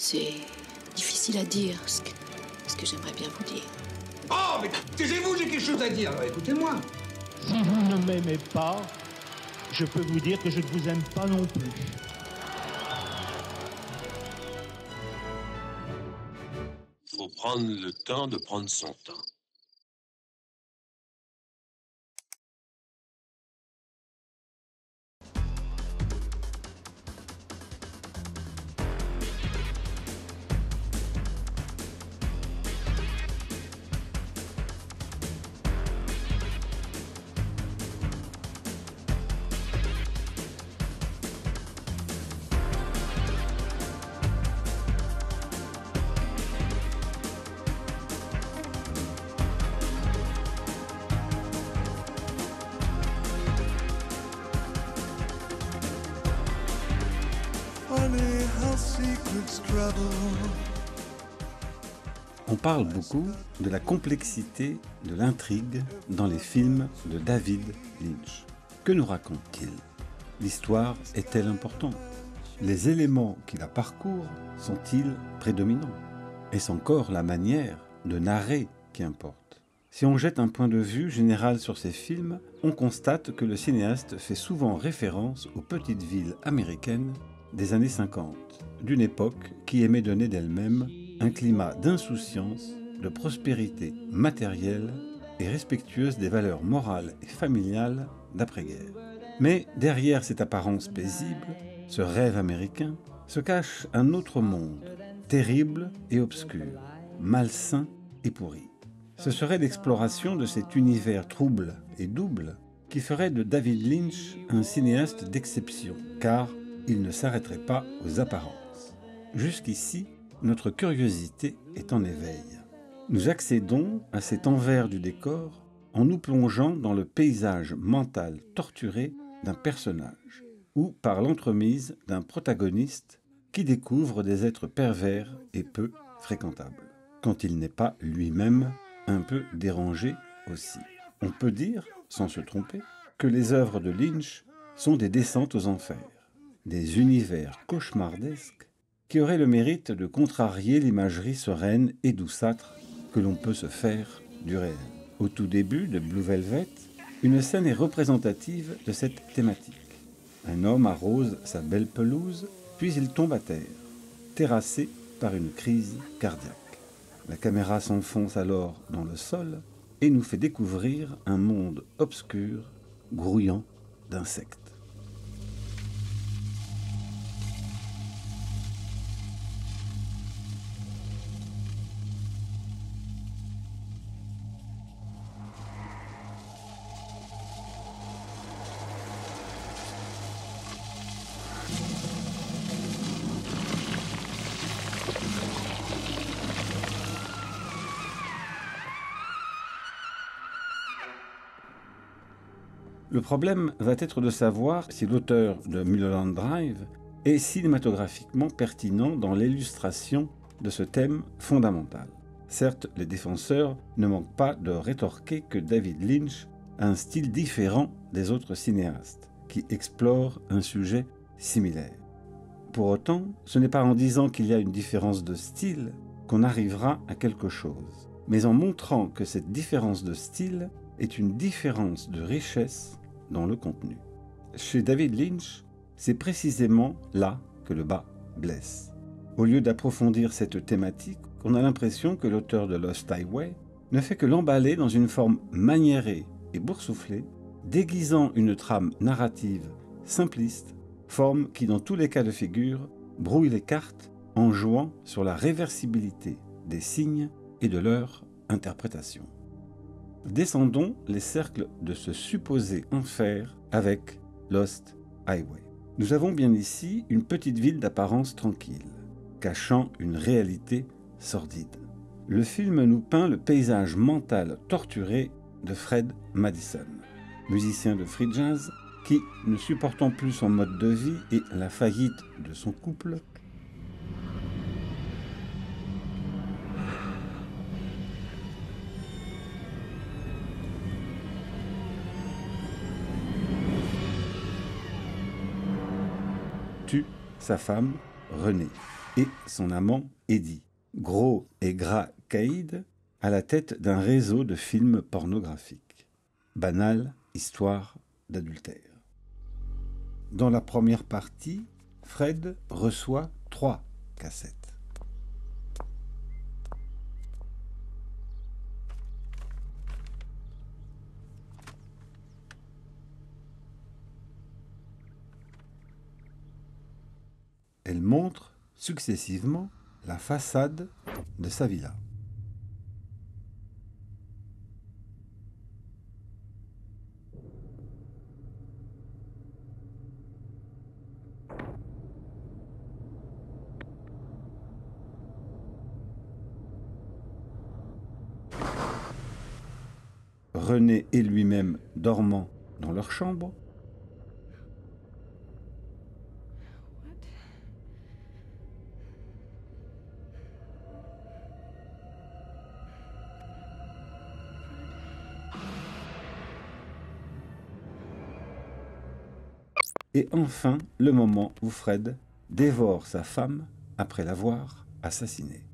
C'est difficile à dire ce que j'aimerais bien vous dire. Oh, mais taisez-vous, j'ai quelque chose à dire. Écoutez-moi. Si vous ne m'aimez pas, je peux vous dire que je ne vous aime pas non plus. Faut prendre le temps de prendre son temps. On parle beaucoup de la complexité de l'intrigue dans les films de David Lynch. Que nous raconte-t-il? L'histoire est-elle importante? Les éléments qui la parcourent sont-ils prédominants? Est-ce encore la manière de narrer qui importe? Si on jette un point de vue général sur ces films, on constate que le cinéaste fait souvent référence aux petites villes américaines des années 50, d'une époque qui aimait donner d'elle-même un climat d'insouciance, de prospérité matérielle et respectueuse des valeurs morales et familiales d'après-guerre. Mais derrière cette apparence paisible, ce rêve américain, se cache un autre monde, terrible et obscur, malsain et pourri. Ce serait l'exploration de cet univers trouble et double qui ferait de David Lynch un cinéaste d'exception, car il ne s'arrêterait pas aux apparences. Jusqu'ici, notre curiosité est en éveil. Nous accédons à cet envers du décor en nous plongeant dans le paysage mental torturé d'un personnage, ou par l'entremise d'un protagoniste qui découvre des êtres pervers et peu fréquentables, quand il n'est pas lui-même un peu dérangé aussi. On peut dire, sans se tromper, que les œuvres de Lynch sont des descentes aux enfers, des univers cauchemardesques qui auraient le mérite de contrarier l'imagerie sereine et douceâtre que l'on peut se faire du réel. Au tout début de Blue Velvet, une scène est représentative de cette thématique. Un homme arrose sa belle pelouse, puis il tombe à terre, terrassé par une crise cardiaque. La caméra s'enfonce alors dans le sol et nous fait découvrir un monde obscur, grouillant d'insectes. Le problème va être de savoir si l'auteur de Mulholland Drive est cinématographiquement pertinent dans l'illustration de ce thème fondamental. Certes, les défenseurs ne manquent pas de rétorquer que David Lynch a un style différent des autres cinéastes qui explorent un sujet similaire. Pour autant, ce n'est pas en disant qu'il y a une différence de style qu'on arrivera à quelque chose, mais en montrant que cette différence de style est une différence de richesse dans le contenu. Chez David Lynch, c'est précisément là que le bas blesse. Au lieu d'approfondir cette thématique, on a l'impression que l'auteur de Lost Highway ne fait que l'emballer dans une forme maniérée et boursouflée, déguisant une trame narrative simpliste, forme qui dans tous les cas de figure brouille les cartes en jouant sur la réversibilité des signes et de leur interprétation. Descendons les cercles de ce supposé enfer avec Lost Highway. Nous avons bien ici une petite ville d'apparence tranquille, cachant une réalité sordide. Le film nous peint le paysage mental torturé de Fred Madison, musicien de free jazz qui, ne supportant plus son mode de vie et la faillite de son couple, tue sa femme, Renée. et son amant Eddie, gros et gras caïd, à la tête d'un réseau de films pornographiques. Banale histoire d'adultère. Dans la première partie, Fred reçoit 3 cassettes. Elle montre successivement la façade de sa villa. René et lui-même dormant dans leur chambre. Et enfin, le moment où Fred dévore sa femme après l'avoir assassinée.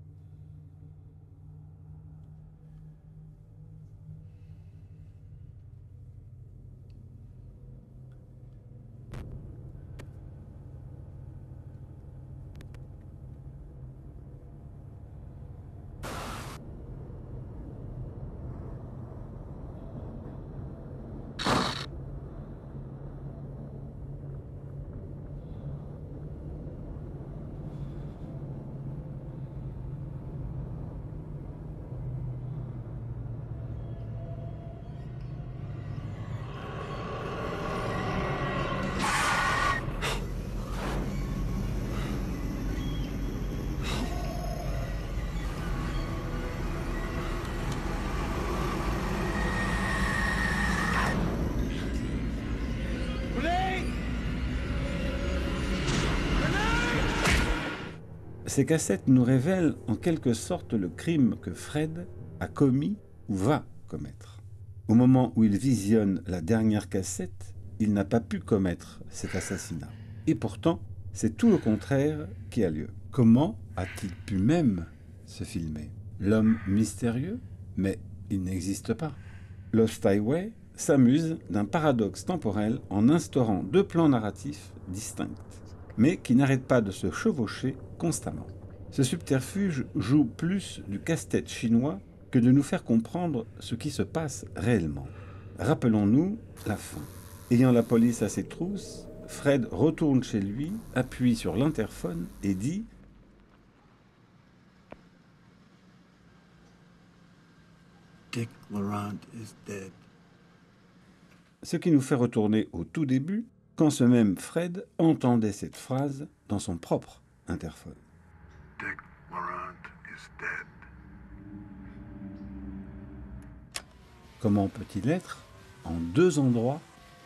Ces cassettes nous révèlent en quelque sorte le crime que Fred a commis ou va commettre. Au moment où il visionne la dernière cassette, il n'a pas pu commettre cet assassinat. Et pourtant, c'est tout le contraire qui a lieu. Comment a-t-il pu même se filmer? L'homme mystérieux? Mais il n'existe pas. Lost Highway s'amuse d'un paradoxe temporel en instaurant 2 plans narratifs distincts, mais qui n'arrêtent pas de se chevaucher constamment. Ce subterfuge joue plus du casse-tête chinois que de nous faire comprendre ce qui se passe réellement. Rappelons-nous la fin. Ayant la police à ses trousses, Fred retourne chez lui, appuie sur l'interphone et dit « Dick Laurent is dead. » Ce qui nous fait retourner au tout début, quand ce même Fred entendait cette phrase dans son propre interphone. Dick Laurent is dead. Comment peut-il être en 2 endroits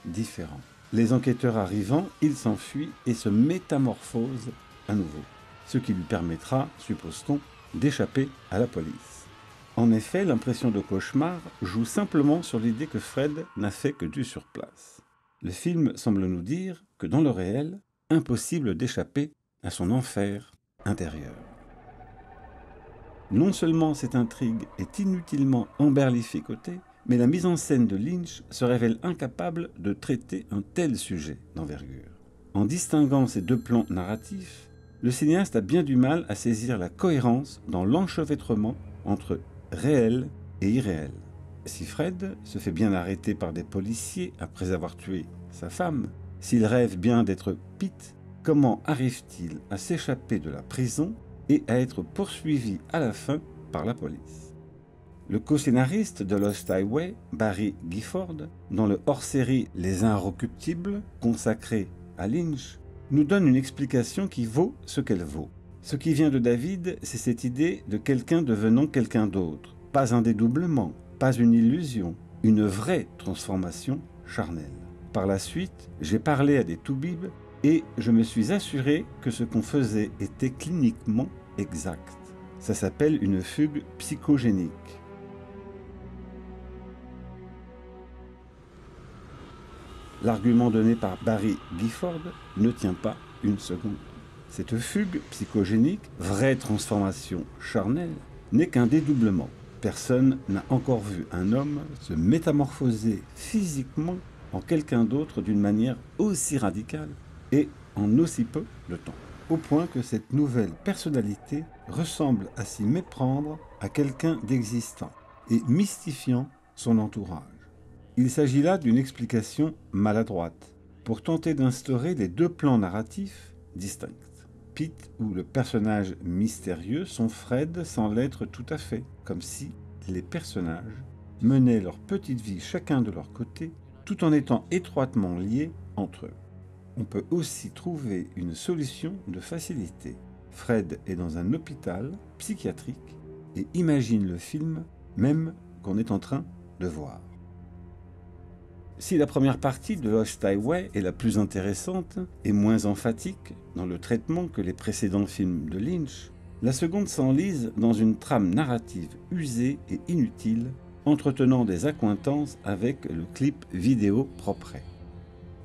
différents? Les enquêteurs arrivant, il s'enfuit et se métamorphose à nouveau, ce qui lui permettra, suppose-t-on, d'échapper à la police. En effet, l'impression de cauchemar joue simplement sur l'idée que Fred n'a fait que du surplace. Le film semble nous dire que dans le réel, impossible d'échapper à son enfer intérieur. Non seulement cette intrigue est inutilement emberlificotée, mais la mise en scène de Lynch se révèle incapable de traiter un tel sujet d'envergure. En distinguant ces 2 plans narratifs, le cinéaste a bien du mal à saisir la cohérence dans l'enchevêtrement entre réel et irréel. Si Fred se fait bien arrêter par des policiers après avoir tué sa femme, s'il rêve bien d'être Pete, comment arrive-t-il à s'échapper de la prison et à être poursuivi à la fin par la police? Le co-scénariste de Lost Highway, Barry Gifford, dans le hors-série Les Inrecuptibles, consacré à Lynch, nous donne une explication qui vaut ce qu'elle vaut. Ce qui vient de David, c'est cette idée de quelqu'un devenant quelqu'un d'autre. Pas un dédoublement, pas une illusion, une vraie transformation charnelle. Par la suite, j'ai parlé à des toubibs et je me suis assuré que ce qu'on faisait était cliniquement exact. Ça s'appelle une fugue psychogénique. L'argument donné par Barry Gifford ne tient pas une seconde. Cette fugue psychogénique, vraie transformation charnelle, n'est qu'un dédoublement. Personne n'a encore vu un homme se métamorphoser physiquement en quelqu'un d'autre d'une manière aussi radicale et en aussi peu de temps. Au point que cette nouvelle personnalité ressemble à s'y méprendre à quelqu'un d'existant et mystifiant son entourage. Il s'agit là d'une explication maladroite pour tenter d'instaurer les deux plans narratifs distincts. Pete ou le personnage mystérieux sont Fred sans l'être tout à fait, comme si les personnages menaient leur petite vie chacun de leur côté, tout en étant étroitement liés entre eux. On peut aussi trouver une solution de facilité. Fred est dans un hôpital psychiatrique et imagine le film même qu'on est en train de voir. Si la première partie de Lost Highway est la plus intéressante et moins emphatique dans le traitement que les précédents films de Lynch, la seconde s'enlise dans une trame narrative usée et inutile, entretenant des accointances avec le clip vidéo propre.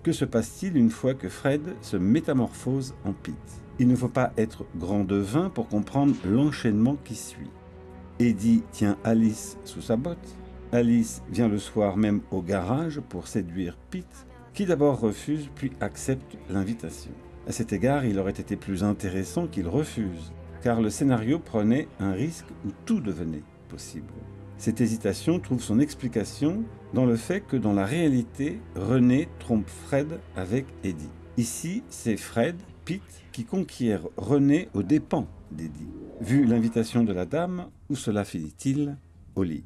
Que se passe-t-il une fois que Fred se métamorphose en Pete? Il ne faut pas être grand devin pour comprendre l'enchaînement qui suit. Eddie tient Alice sous sa botte. Alice vient le soir même au garage pour séduire Pete, qui d'abord refuse puis accepte l'invitation. À cet égard, il aurait été plus intéressant qu'il refuse, car le scénario prenait un risque où tout devenait possible. Cette hésitation trouve son explication dans le fait que dans la réalité, René trompe Fred avec Eddie. Ici, c'est Fred, Pete, qui conquiert René aux dépens d'Eddie. Vu l'invitation de la dame, où cela finit-il? Au lit.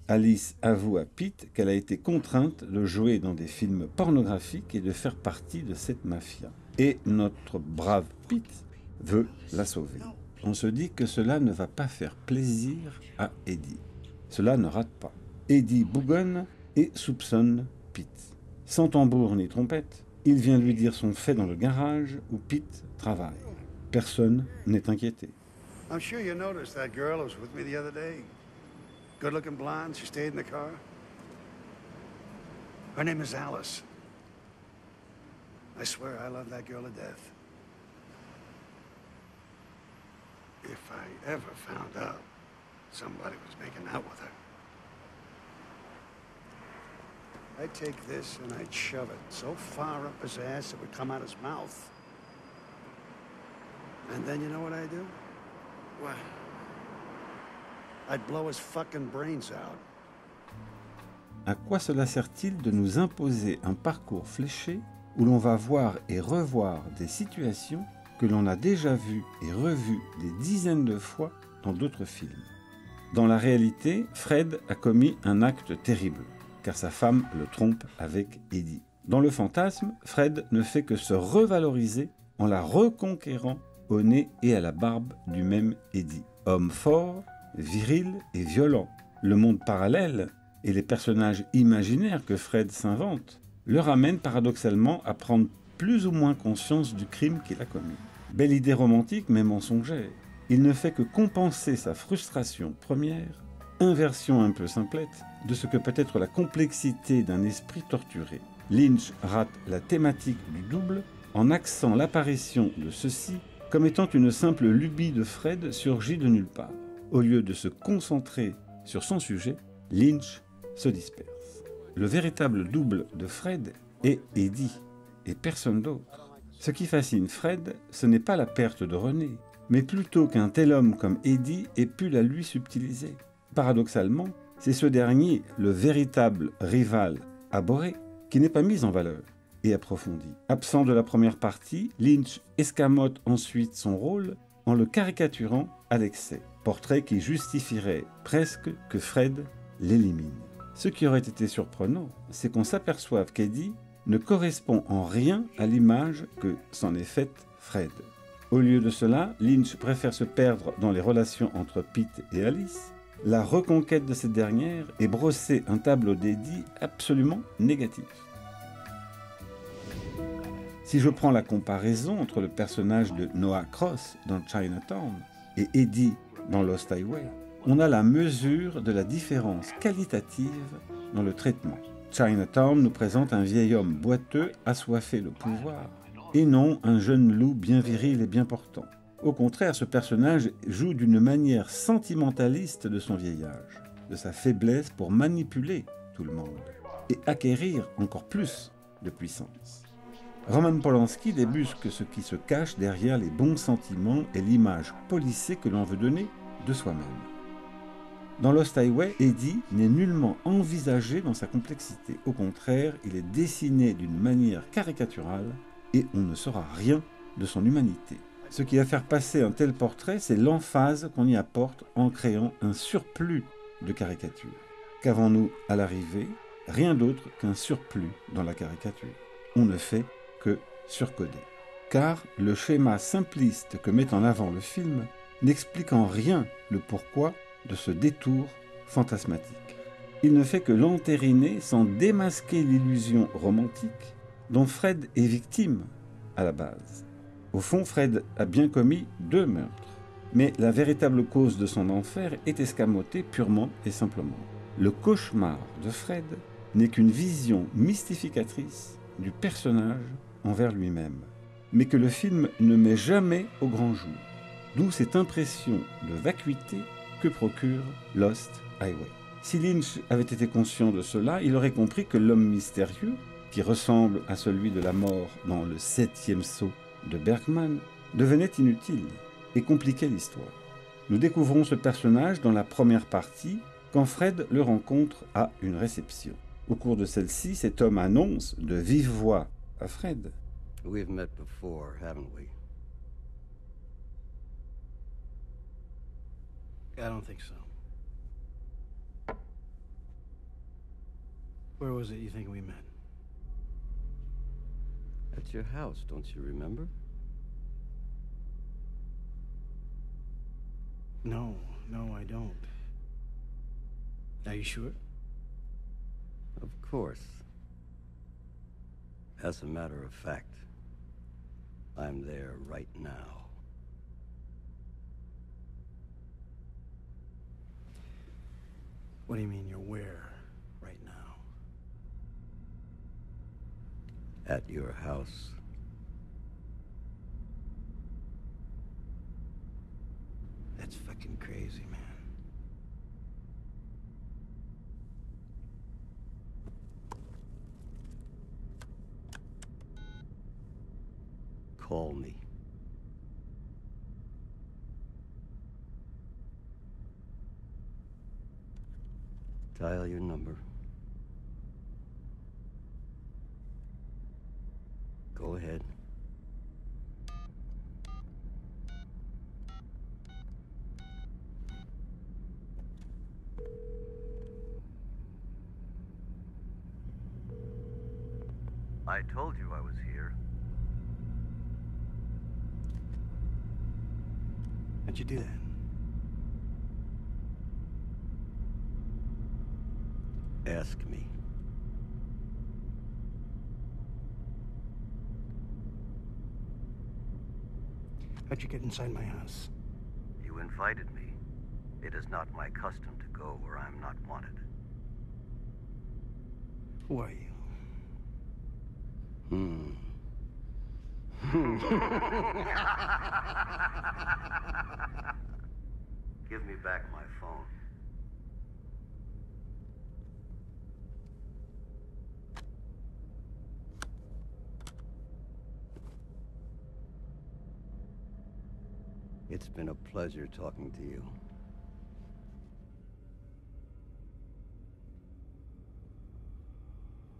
Alice avoue à Pete qu'elle a été contrainte de jouer dans des films pornographiques et de faire partie de cette mafia. Et notre brave Pete veut la sauver. On se dit que cela ne va pas faire plaisir à Eddie. Cela ne rate pas. Eddie bougonne et soupçonne Pete. Sans tambour ni trompette, il vient lui dire son fait dans le garage où Pete travaille. Personne n'est inquiété. I'm sure you noticed that girl who was with me the other day. Good-looking blonde, she stayed in the car. Her name is Alice. I swear I love that girl to death. If I ever found out somebody was making out with her, I'd take this and I'd shove it so far up his ass it would come out his mouth. And then you know what I'd do? What? I'd blow his fucking brains out. À quoi cela sert-il de nous imposer un parcours fléché où l'on va voir et revoir des situations que l'on a déjà vues et revues des dizaines de fois dans d'autres films? Dans la réalité, Fred a commis un acte terrible, car sa femme le trompe avec Eddie. Dans le fantasme, Fred ne fait que se revaloriser en la reconquérant au nez et à la barbe du même Eddie. Homme fort, viril et violent. Le monde parallèle et les personnages imaginaires que Fred s'invente le ramènent paradoxalement à prendre plus ou moins conscience du crime qu'il a commis. Belle idée romantique mais mensongère. Il ne fait que compenser sa frustration première, inversion un peu simplette de ce que peut être la complexité d'un esprit torturé. Lynch rate la thématique du double en axant l'apparition de ceci comme étant une simple lubie de Fred surgie de nulle part. Au lieu de se concentrer sur son sujet, Lynch se disperse. Le véritable double de Fred est Eddie, et personne d'autre. Ce qui fascine Fred, ce n'est pas la perte de René, mais plutôt qu'un tel homme comme Eddie ait pu la lui subtiliser. Paradoxalement, c'est ce dernier, le véritable rival abhorré, qui n'est pas mis en valeur et approfondi. Absent de la première partie, Lynch escamote ensuite son rôle en le caricaturant à l'excès. Portrait qui justifierait presque que Fred l'élimine. Ce qui aurait été surprenant, c'est qu'on s'aperçoive qu'Eddie ne correspond en rien à l'image que s'en est faite Fred. Au lieu de cela, Lynch préfère se perdre dans les relations entre Pete et Alice, la reconquête de cette dernière et brosser un tableau d'Eddie absolument négatif. Si je prends la comparaison entre le personnage de Noah Cross dans Chinatown et Eddie dans Lost Highway, on a la mesure de la différence qualitative dans le traitement. Chinatown nous présente un vieil homme boiteux, assoiffé de pouvoir, et non un jeune loup bien viril et bien portant. Au contraire, ce personnage joue d'une manière sentimentaliste de son vieil âge, de sa faiblesse pour manipuler tout le monde et acquérir encore plus de puissance. Roman Polanski débusque ce qui se cache derrière les bons sentiments et l'image polissée que l'on veut donner de soi-même. Dans Lost Highway, Eddie n'est nullement envisagé dans sa complexité. Au contraire, il est dessiné d'une manière caricaturale et on ne saura rien de son humanité. Ce qui va faire passer un tel portrait, c'est l'emphase qu'on y apporte en créant un surplus de caricature. Qu'avons-nous à l'arrivée? Rien d'autre qu'un surplus dans la caricature. On ne fait que surcoder. Car le schéma simpliste que met en avant le film n'explique en rien le pourquoi de ce détour fantasmatique. Il ne fait que l'entériner sans démasquer l'illusion romantique dont Fred est victime à la base. Au fond, Fred a bien commis 2 meurtres, mais la véritable cause de son enfer est escamotée purement et simplement. Le cauchemar de Fred n'est qu'une vision mystificatrice du personnage envers lui-même, mais que le film ne met jamais au grand jour, d'où cette impression de vacuité que procure Lost Highway. Si Lynch avait été conscient de cela, il aurait compris que l'homme mystérieux, qui ressemble à celui de la mort dans le 7e saut de Bergman, devenait inutile et compliquait l'histoire. Nous découvrons ce personnage dans la première partie, quand Fred le rencontre à une réception. Au cours de celle-ci, cet homme annonce de vive voix à Fred. We've met before, haven't we? I don't think so. Where was it you think we met? At your house, don't you remember? No, I don't. Are you sure? Of course. As a matter of fact, I'm there right now. What do you mean you're where right now? At your house. That's fucking crazy, man. Call me. Dial your number. Go ahead. I told you I was here. How'd you do that? Ask me. How'd you get inside my house? You invited me. It is not my custom to go where I'm not wanted. Who are you? Give me back my phone. It's been a pleasure talking to you.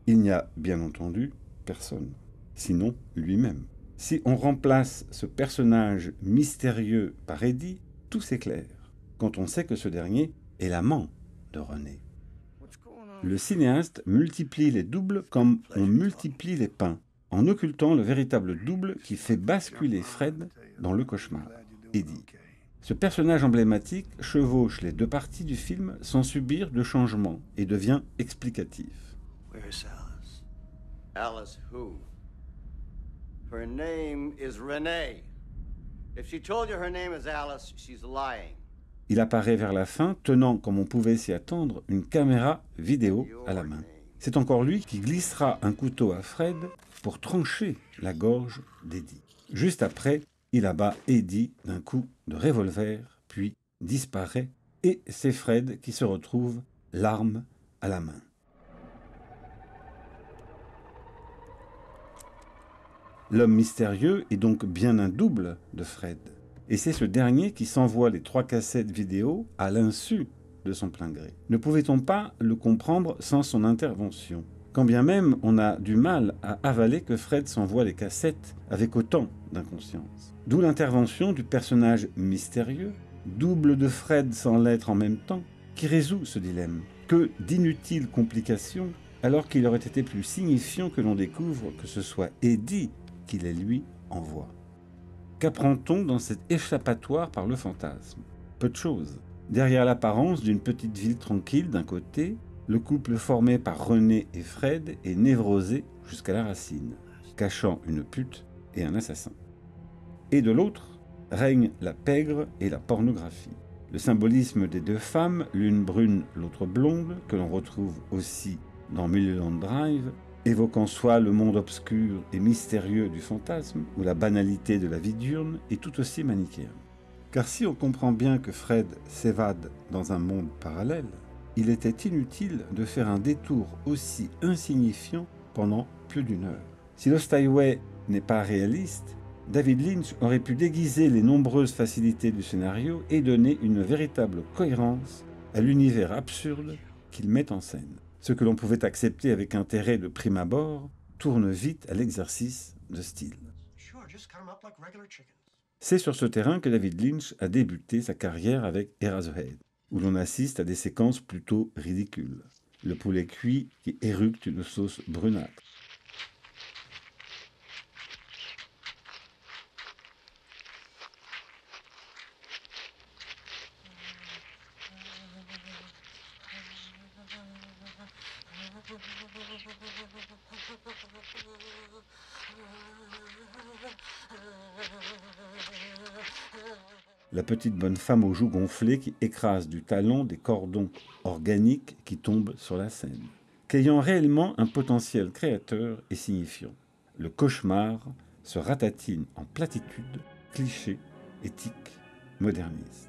Il n'y a bien entendu personne, sinon lui-même. Si on remplace ce personnage mystérieux par Eddie, tout s'éclaire, quand on sait que ce dernier est l'amant de Renée. Le cinéaste multiplie les doubles comme on multiplie les pains, en occultant le véritable double qui fait basculer Fred dans le cauchemar, Eddie. Ce personnage emblématique chevauche les 2 parties du film sans subir de changement et devient explicatif. Where's Alice? Alice who? Her name is Renee. If she told you her name is Alice, she's lying. Il apparaît vers la fin, tenant, comme on pouvait s'y attendre, une caméra vidéo à la main. C'est encore lui qui glissera un couteau à Fred pour trancher la gorge d'Eddie. Juste après, il abat Eddie d'un coup de revolver, puis disparaît, et c'est Fred qui se retrouve l'arme à la main. L'homme mystérieux est donc bien un double de Fred, et c'est ce dernier qui s'envoie les 3 cassettes vidéo à l'insu de son plein gré. Ne pouvait-on pas le comprendre sans son intervention ? Quand bien même on a du mal à avaler que Fred s'envoie les cassettes avec autant d'inconscience. D'où l'intervention du personnage mystérieux, double de Fred sans l'être en même temps, qui résout ce dilemme. Que d'inutiles complications, alors qu'il aurait été plus signifiant que l'on découvre que ce soit Eddie qui les lui envoie. Qu'apprend-on dans cet échappatoire par le fantasme ? Peu de choses. Derrière l'apparence d'une petite ville tranquille d'un côté, le couple formé par René et Fred est névrosé jusqu'à la racine, cachant une pute et un assassin. Et de l'autre, règne la pègre et la pornographie. Le symbolisme des 2 femmes, l'une brune, l'autre blonde, que l'on retrouve aussi dans Mulholland Drive, évoquant soit le monde obscur et mystérieux du fantasme, ou la banalité de la vie diurne, est tout aussi manichéen. Car si on comprend bien que Fred s'évade dans un monde parallèle, il était inutile de faire un détour aussi insignifiant pendant plus d'1 heure. Si Lost Highway n'est pas réaliste, David Lynch aurait pu déguiser les nombreuses facilités du scénario et donner une véritable cohérence à l'univers absurde qu'il met en scène. Ce que l'on pouvait accepter avec intérêt de prime abord tourne vite à l'exercice de style. C'est sur ce terrain que David Lynch a débuté sa carrière avec Eraserhead, où l'on assiste à des séquences plutôt ridicules. Le poulet cuit qui éructe une sauce brunâtre. La petite bonne femme aux joues gonflées qui écrase du talon des cordons organiques qui tombent sur la scène, qu'ayant réellement un potentiel créateur et signifiant. Le cauchemar se ratatine en platitude, cliché, éthique, moderniste.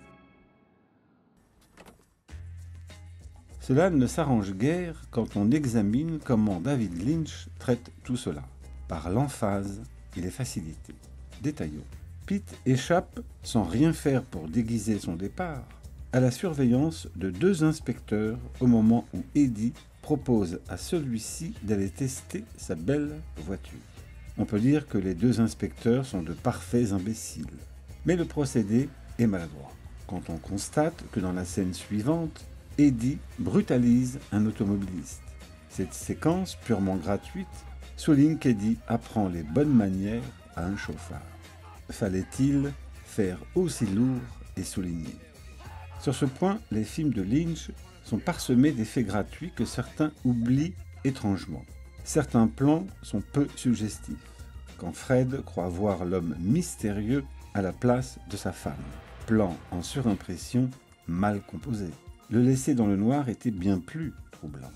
Cela ne s'arrange guère quand on examine comment David Lynch traite tout cela, par l'emphase et les facilités. Détaillons. Pete échappe, sans rien faire pour déguiser son départ, à la surveillance de 2 inspecteurs au moment où Eddie propose à celui-ci d'aller tester sa belle voiture. On peut dire que les 2 inspecteurs sont de parfaits imbéciles. Mais le procédé est maladroit. Quand on constate que dans la scène suivante, Eddie brutalise un automobiliste. Cette séquence purement gratuite souligne qu'Eddie apprend les bonnes manières à un chauffard. Fallait-il faire aussi lourd et souligné ? Sur ce point, les films de Lynch sont parsemés d'effets gratuits que certains oublient étrangement. Certains plans sont peu suggestifs, quand Fred croit voir l'homme mystérieux à la place de sa femme. Plan en surimpression mal composé. Le laisser dans le noir était bien plus troublant.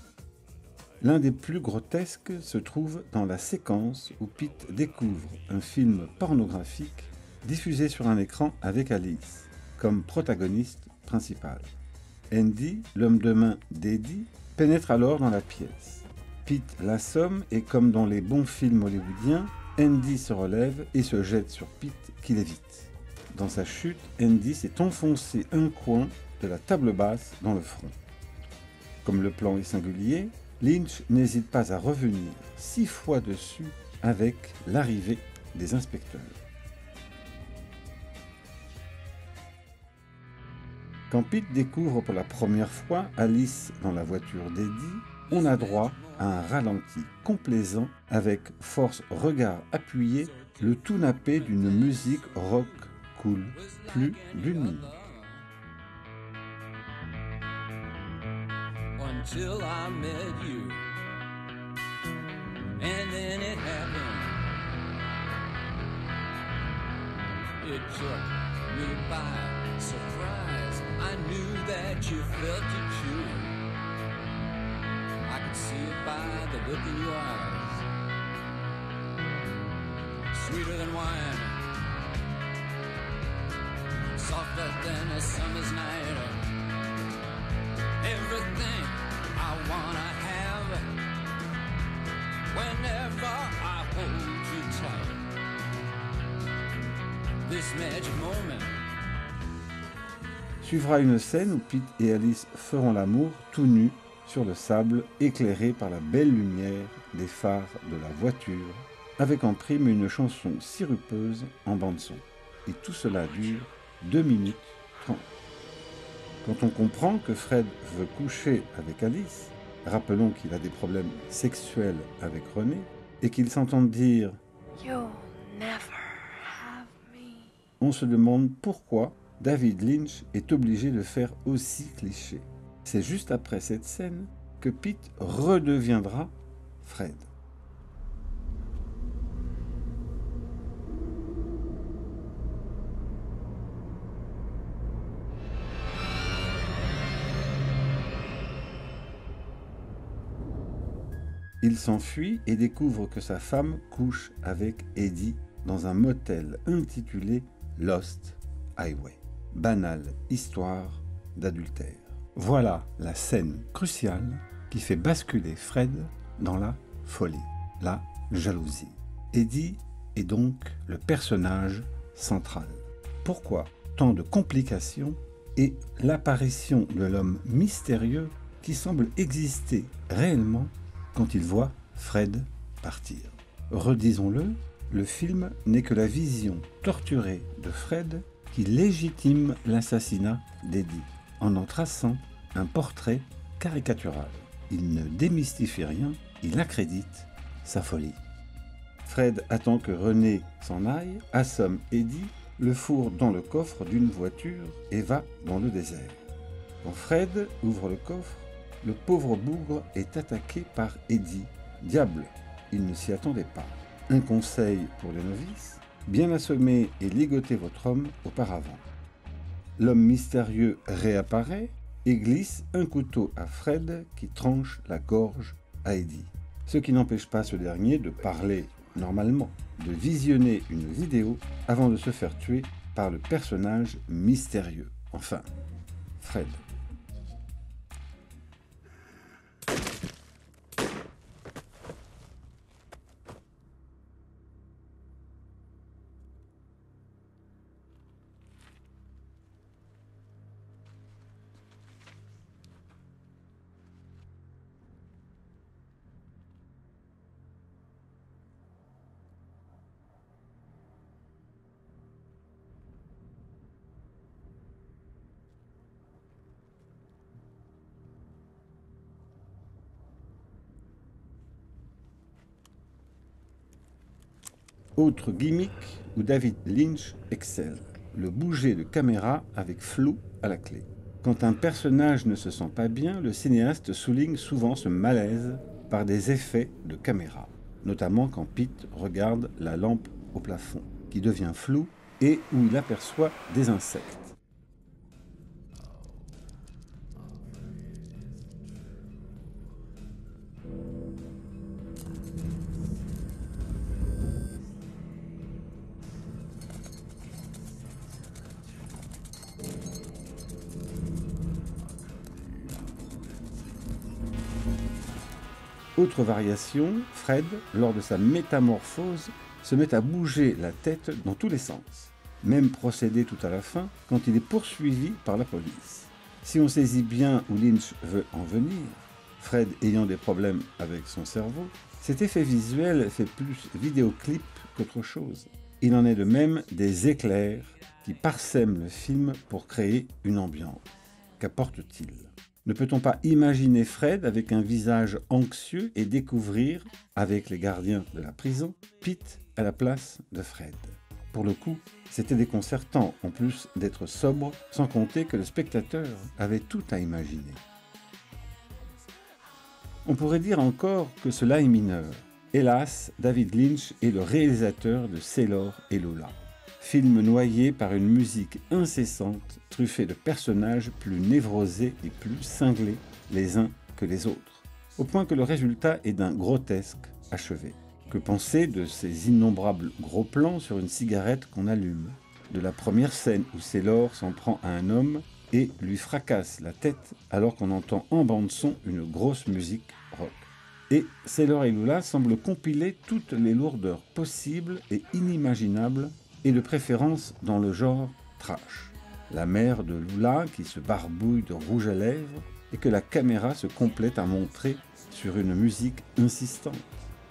L'un des plus grotesques se trouve dans la séquence où Pete découvre un film pornographique diffusé sur un écran avec Alice comme protagoniste principale. Andy, l'homme de main d'Eddie, pénètre alors dans la pièce. Pete l'assomme et comme dans les bons films hollywoodiens, Andy se relève et se jette sur Pete qui l'évite. Dans sa chute, Andy s'est enfoncé un coin de la table basse dans le front. Comme le plan est singulier, Lynch n'hésite pas à revenir 6 fois dessus avec l'arrivée des inspecteurs. Quand Pete découvre pour la première fois Alice dans la voiture d'Eddie, on a droit à un ralenti complaisant avec force regard appuyé, le tout nappé d'une musique rock cool, plus d'une minute. Until I met you, and then it happened. It took me by surprise. I knew that you felt it too. I could see it by by the look in your eyes. Sweeter than wine, softer than a summer's night. Everything I wanna have whenever I hold you tight. This magic moment. Suivra une scène où Pete et Alice feront l'amour tout nus sur le sable éclairé par la belle lumière des phares de la voiture, avec en prime une chanson sirupeuse en bande-son. Et tout cela dure 2 minutes 30. Quand on comprend que Fred veut coucher avec Alice, rappelons qu'il a des problèmes sexuels avec René, et qu'ils s'entendent dire « You'll never have me », on se demande pourquoi David Lynch est obligé de faire aussi cliché. C'est juste après cette scène que Pete redeviendra Fred. Il s'enfuit et découvre que sa femme couche avec Eddie dans un motel intitulé Lost Highway. Banale histoire d'adultère. Voilà la scène cruciale qui fait basculer Fred dans la folie, la jalousie. Eddie est donc le personnage central. Pourquoi tant de complications et l'apparition de l'homme mystérieux qui semble exister réellement quand il voit Fred partir? Redisons-le, le film n'est que la vision torturée de Fred qui légitime l'assassinat d'Eddie en traçant un portrait caricatural. Il ne démystifie rien, il accrédite sa folie. Fred attend que René s'en aille, assomme Eddie, le fourre dans le coffre d'une voiture et va dans le désert. Quand Fred ouvre le coffre, le pauvre bougre est attaqué par Eddie. Diable, il ne s'y attendait pas. Un conseil pour les novices, bien assommer et ligoter votre homme auparavant. L'homme mystérieux réapparaît et glisse un couteau à Fred qui tranche la gorge à Eddie. Ce qui n'empêche pas ce dernier de parler normalement, de visionner une vidéo avant de se faire tuer par le personnage mystérieux. Enfin, Fred. Autre gimmick où David Lynch excelle, le bouger de caméra avec flou à la clé. Quand un personnage ne se sent pas bien, le cinéaste souligne souvent ce malaise par des effets de caméra, notamment quand Pete regarde la lampe au plafond, qui devient floue et où il aperçoit des insectes. Autre variation, Fred, lors de sa métamorphose, se met à bouger la tête dans tous les sens. Même procédé tout à la fin, quand il est poursuivi par la police. Si on saisit bien où Lynch veut en venir, Fred ayant des problèmes avec son cerveau, cet effet visuel fait plus vidéoclip qu'autre chose. Il en est de même des éclairs qui parsèment le film pour créer une ambiance. Qu'apporte-t-il ? Ne peut-on pas imaginer Fred avec un visage anxieux et découvrir, avec les gardiens de la prison, Pete à la place de Fred? Pour le coup, c'était déconcertant, en plus d'être sobre, sans compter que le spectateur avait tout à imaginer. On pourrait dire encore que cela est mineur. Hélas, David Lynch est le réalisateur de Sailor et Lola. Film noyé par une musique incessante, truffé de personnages plus névrosés et plus cinglés les uns que les autres. au point que le résultat est d'un grotesque achevé. Que penser de ces innombrables gros plans sur une cigarette qu'on allume, de la première scène où Sailor s'en prend à un homme et lui fracasse la tête alors qu'on entend en bande-son une grosse musique rock. Et Sailor et Lula semblent compiler toutes les lourdeurs possibles et inimaginables, et de préférence dans le genre trash. La mère de Lula qui se barbouille de rouge à lèvres et que la caméra se complète à montrer sur une musique insistante.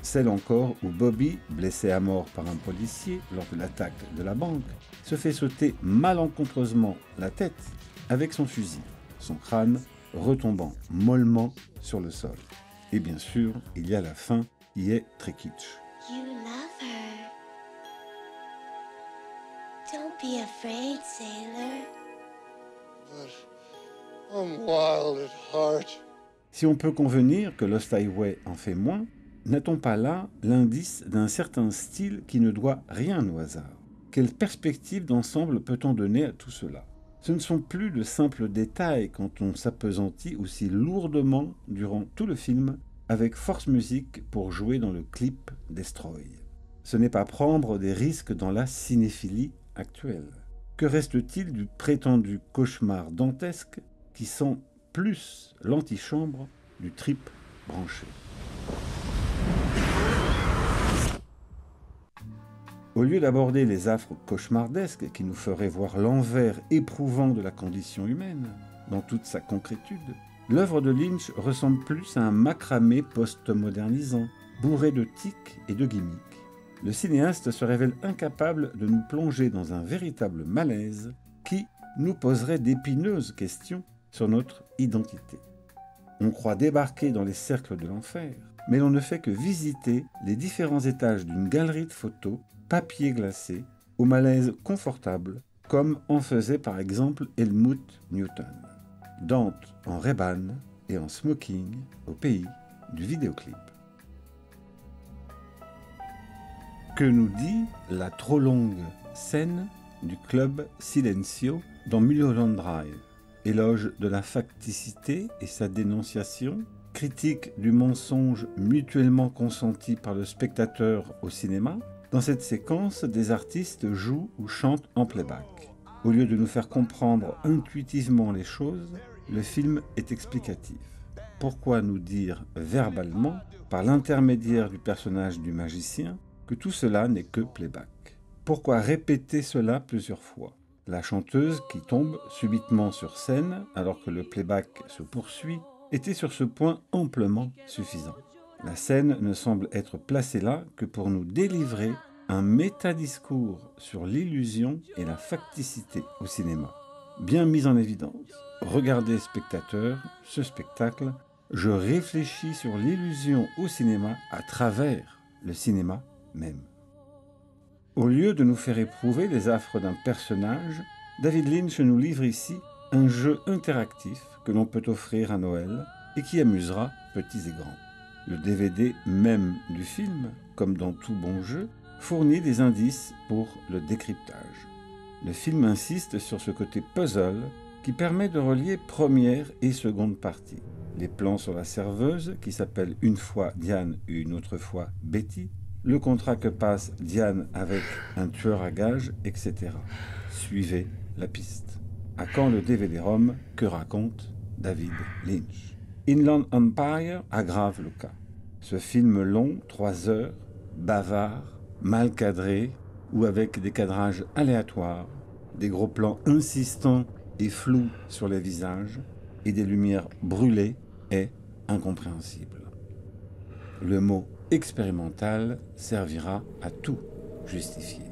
Celle encore où Bobby, blessé à mort par un policier lors de l'attaque de la banque, se fait sauter malencontreusement la tête avec son fusil, son crâne retombant mollement sur le sol. Et bien sûr, il y a la fin qui est très kitsch. You love her. Don't be afraid, Sailor. But I'm wild at heart. Si on peut convenir que Lost Highway en fait moins, n'a-t-on pas là l'indice d'un certain style qui ne doit rien au hasard? Quelle perspective d'ensemble peut-on donner à tout cela? Ce ne sont plus de simples détails quand on s'appesantit aussi lourdement durant tout le film avec Force Music pour jouer dans le clip Destroy. Ce n'est pas prendre des risques dans la cinéphilie actuelle. Que reste-t-il du prétendu cauchemar dantesque qui sent plus l'antichambre du trip branché? Au lieu d'aborder les affres cauchemardesques qui nous feraient voir l'envers éprouvant de la condition humaine, dans toute sa concrétude, l'œuvre de Lynch ressemble plus à un macramé post-modernisant, bourré de tics et de gimmicks. Le cinéaste se révèle incapable de nous plonger dans un véritable malaise qui nous poserait d'épineuses questions sur notre identité. On croit débarquer dans les cercles de l'enfer, mais l'on ne fait que visiter les différents étages d'une galerie de photos, papier glacé, au malaise confortable, comme en faisait par exemple Helmut Newton. Dante en Ray-Ban et en smoking au pays du vidéoclip. Que nous dit la trop longue scène du club Silencio dans Mulholland Drive? Éloge de la facticité et sa dénonciation, critique du mensonge mutuellement consenti par le spectateur au cinéma. Dans cette séquence, des artistes jouent ou chantent en playback. Au lieu de nous faire comprendre intuitivement les choses, le film est explicatif. Pourquoi nous dire verbalement, par l'intermédiaire du personnage du magicien, que tout cela n'est que playback? Pourquoi répéter cela plusieurs fois? La chanteuse qui tombe subitement sur scène alors que le playback se poursuit était sur ce point amplement suffisant. La scène ne semble être placée là que pour nous délivrer un métadiscours sur l'illusion et la facticité au cinéma. Bien mis en évidence. Regardez spectateurs, ce spectacle, je réfléchis sur l'illusion au cinéma à travers le cinéma même. Au lieu de nous faire éprouver les affres d'un personnage, David Lynch nous livre ici un jeu interactif que l'on peut offrir à Noël et qui amusera petits et grands. Le DVD même du film, comme dans tout bon jeu, fournit des indices pour le décryptage. Le film insiste sur ce côté puzzle qui permet de relier première et seconde partie. Les plans sur la serveuse, qui s'appelle une fois Diane et une autre fois Betty, le contrat que passe Diane avec un tueur à gages, etc. Suivez la piste. À quand le DVD-ROM? Que raconte David Lynch? Inland Empire aggrave le cas. Ce film long, 3 heures, bavard, mal cadré, ou avec des cadrages aléatoires, des gros plans insistants et flous sur les visages, et des lumières brûlées, est incompréhensible. Le mot expérimental servira à tout justifier.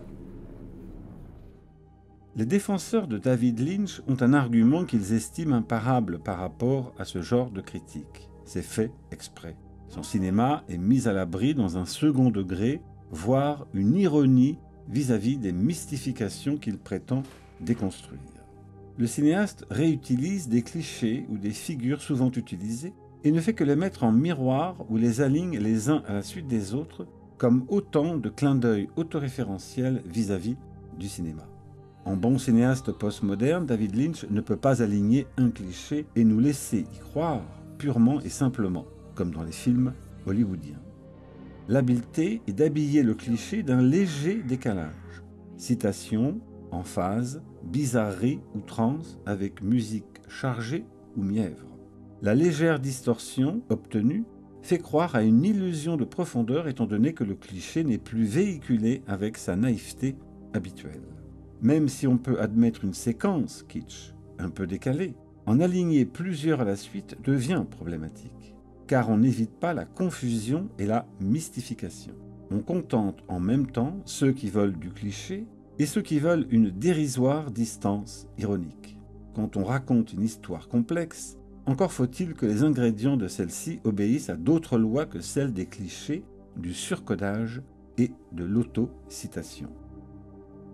Les défenseurs de David Lynch ont un argument qu'ils estiment imparable par rapport à ce genre de critique. C'est fait exprès. Son cinéma est mis à l'abri dans un second degré, voire une ironie vis-à-vis des mystifications qu'il prétend déconstruire. Le cinéaste réutilise des clichés ou des figures souvent utilisées et ne fait que les mettre en miroir ou les aligne les uns à la suite des autres comme autant de clins d'œil autoréférentiels vis-à-vis du cinéma. En bon cinéaste postmoderne, David Lynch ne peut pas aligner un cliché et nous laisser y croire purement et simplement. comme dans les films hollywoodiens. L'habileté est d'habiller le cliché d'un léger décalage. Citation, emphase, bizarrerie ou transe avec musique chargée ou mièvre. La légère distorsion obtenue fait croire à une illusion de profondeur étant donné que le cliché n'est plus véhiculé avec sa naïveté habituelle. Même si on peut admettre une séquence kitsch un peu décalée, en aligner plusieurs à la suite devient problématique, car on n'évite pas la confusion et la mystification. On contente en même temps ceux qui veulent du cliché et ceux qui veulent une dérisoire distance ironique. Quand on raconte une histoire complexe, encore faut-il que les ingrédients de celle-ci obéissent à d'autres lois que celles des clichés, du surcodage et de l'autocitation.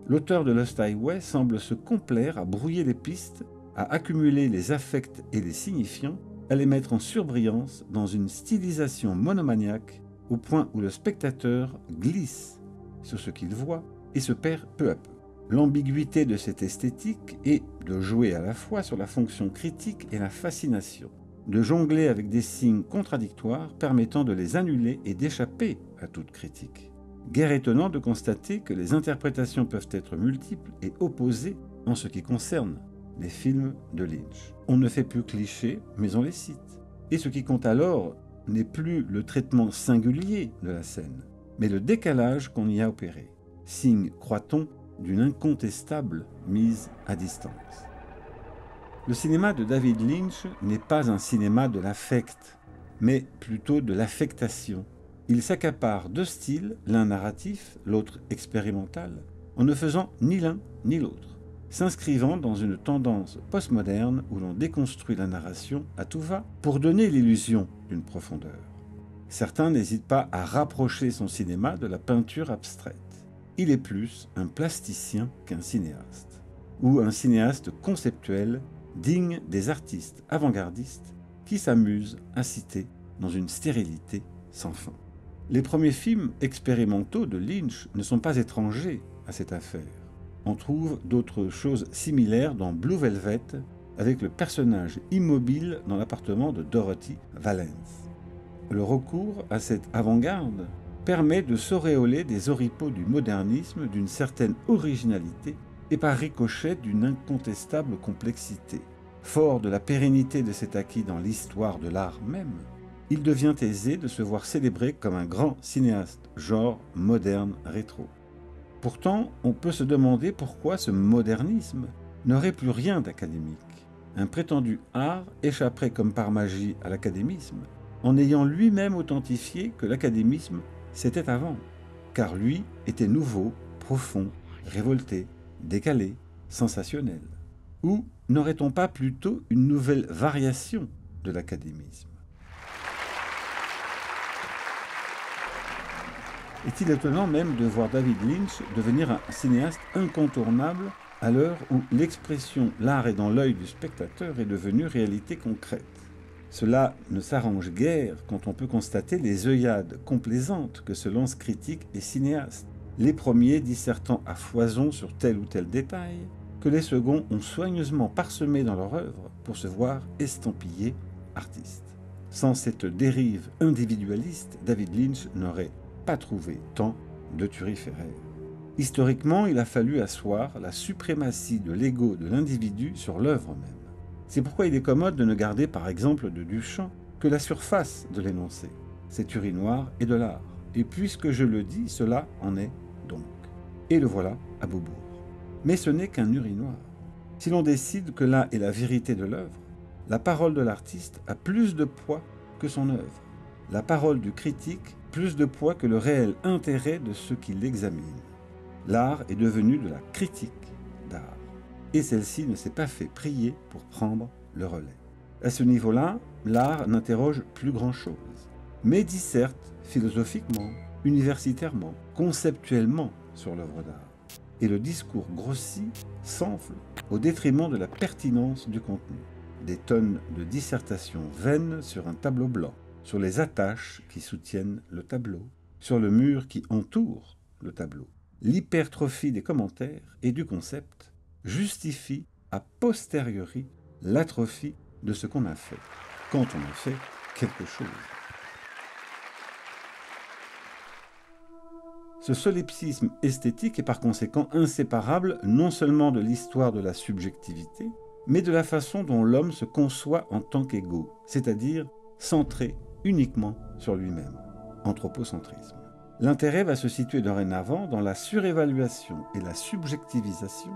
L'auteur de Lost Highway semble se complaire à brouiller les pistes, à accumuler les affects et les signifiants, à les mettre en surbrillance dans une stylisation monomaniaque au point où le spectateur glisse sur ce qu'il voit et se perd peu à peu. L'ambiguïté de cette esthétique est de jouer à la fois sur la fonction critique et la fascination, de jongler avec des signes contradictoires permettant de les annuler et d'échapper à toute critique. Guère étonnant de constater que les interprétations peuvent être multiples et opposées en ce qui concerne les films de Lynch. On ne fait plus cliché, mais on les cite. Et ce qui compte alors n'est plus le traitement singulier de la scène, mais le décalage qu'on y a opéré, signe, croit-on, d'une incontestable mise à distance. Le cinéma de David Lynch n'est pas un cinéma de l'affect, mais plutôt de l'affectation. Il s'accapare deux styles, l'un narratif, l'autre expérimental, en ne faisant ni l'un ni l'autre, s'inscrivant dans une tendance postmoderne où l'on déconstruit la narration à tout va pour donner l'illusion d'une profondeur. Certains n'hésitent pas à rapprocher son cinéma de la peinture abstraite. Il est plus un plasticien qu'un cinéaste, ou un cinéaste conceptuel digne des artistes avant-gardistes qui s'amusent à citer dans une stérilité sans fin. Les premiers films expérimentaux de Lynch ne sont pas étrangers à cette affaire. On trouve d'autres choses similaires dans Blue Velvet, avec le personnage immobile dans l'appartement de Dorothy Valence. Le recours à cette avant-garde permet de s'auréoler des oripeaux du modernisme d'une certaine originalité et par ricochet d'une incontestable complexité. Fort de la pérennité de cet acquis dans l'histoire de l'art même, il devient aisé de se voir célébré comme un grand cinéaste, genre moderne rétro. Pourtant, on peut se demander pourquoi ce modernisme n'aurait plus rien d'académique. Un prétendu art échapperait comme par magie à l'académisme, en ayant lui-même authentifié que l'académisme c'était avant, car lui était nouveau, profond, révolté, décalé, sensationnel. Ou n'aurait-on pas plutôt une nouvelle variation de l'académisme? Est-il étonnant même de voir David Lynch devenir un cinéaste incontournable à l'heure où l'expression « l'art est dans l'œil du spectateur » est devenue réalité concrète? Cela ne s'arrange guère quand on peut constater les œillades complaisantes que se lancent critiques et cinéastes, les premiers dissertant à foison sur tel ou tel détail, que les seconds ont soigneusement parsemé dans leur œuvre pour se voir estampillés artistes. Sans cette dérive individualiste, David Lynch n'aurait pas trouvé tant de turiféraires. Historiquement, il a fallu asseoir la suprématie de l'ego de l'individu sur l'œuvre même. C'est pourquoi il est commode de ne garder par exemple de Duchamp que la surface de l'énoncé. C'est urinoir et de l'art. Et puisque je le dis, cela en est donc. Et le voilà à Beaubourg. Mais ce n'est qu'un urinoir. Si l'on décide que là est la vérité de l'œuvre, la parole de l'artiste a plus de poids que son œuvre. La parole du critique plus de poids que le réel intérêt de ceux qui l'examinent. L'art est devenu de la critique d'art. Et celle-ci ne s'est pas fait prier pour prendre le relais. À ce niveau-là, l'art n'interroge plus grand-chose, mais disserte philosophiquement, universitairement, conceptuellement sur l'œuvre d'art. Et le discours grossit, s'enfle, au détriment de la pertinence du contenu. Des tonnes de dissertations vaines sur un tableau blanc, sur les attaches qui soutiennent le tableau, sur le mur qui entoure le tableau. L'hypertrophie des commentaires et du concept justifie a posteriori l'atrophie de ce qu'on a fait, quand on a fait quelque chose. Ce solipsisme esthétique est par conséquent inséparable non seulement de l'histoire de la subjectivité, mais de la façon dont l'homme se conçoit en tant qu'égaux, c'est-à-dire centré uniquement sur lui-même. Anthropocentrisme. L'intérêt va se situer dorénavant dans la surévaluation et la subjectivisation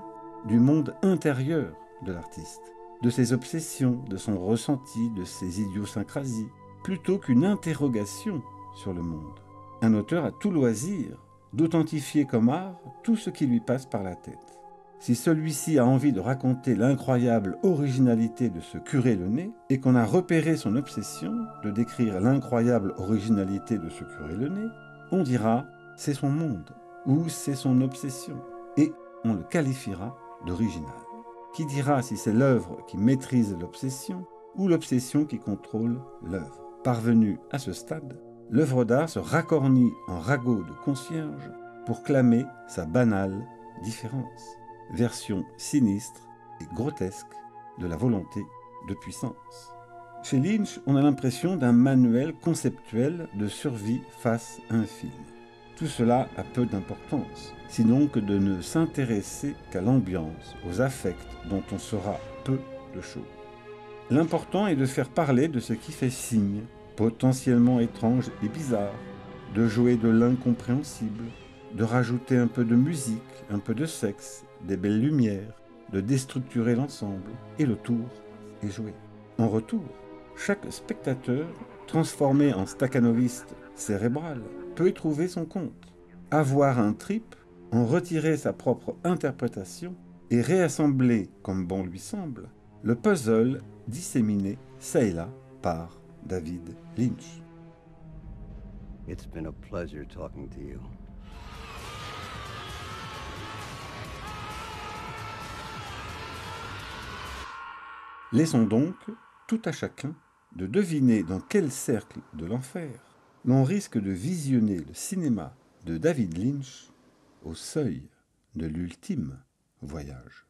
du monde intérieur de l'artiste, de ses obsessions, de son ressenti, de ses idiosyncrasies, plutôt qu'une interrogation sur le monde. Un auteur a tout loisir d'authentifier comme art tout ce qui lui passe par la tête. Si celui-ci a envie de raconter l'incroyable originalité de ce curé le nez, et qu'on a repéré son obsession de décrire l'incroyable originalité de ce curé le nez, on dira c'est son monde, ou c'est son obsession, et on le qualifiera d'original. Qui dira si c'est l'œuvre qui maîtrise l'obsession, ou l'obsession qui contrôle l'œuvre? Parvenu à ce stade, l'œuvre d'art se racornit en ragot de concierge pour clamer sa banale différence, version sinistre et grotesque de la volonté de puissance. Chez Lynch, on a l'impression d'un manuel conceptuel de survie face à un film. Tout cela a peu d'importance, sinon que de ne s'intéresser qu'à l'ambiance, aux affects dont on saura peu de choses. L'important est de faire parler de ce qui fait signe, potentiellement étrange et bizarre, de jouer de l'incompréhensible, de rajouter un peu de musique, un peu de sexe, des belles lumières, de déstructurer l'ensemble, et le tour est joué. En retour, chaque spectateur, transformé en staccanoviste cérébral, peut y trouver son compte, avoir un trip, en retirer sa propre interprétation et réassembler, comme bon lui semble, le puzzle disséminé çà et là par David Lynch. It's been a pleasure talking to you. Laissons donc tout à chacun de deviner dans quel cercle de l'enfer l'on risque de visionner le cinéma de David Lynch au seuil de l'ultime voyage.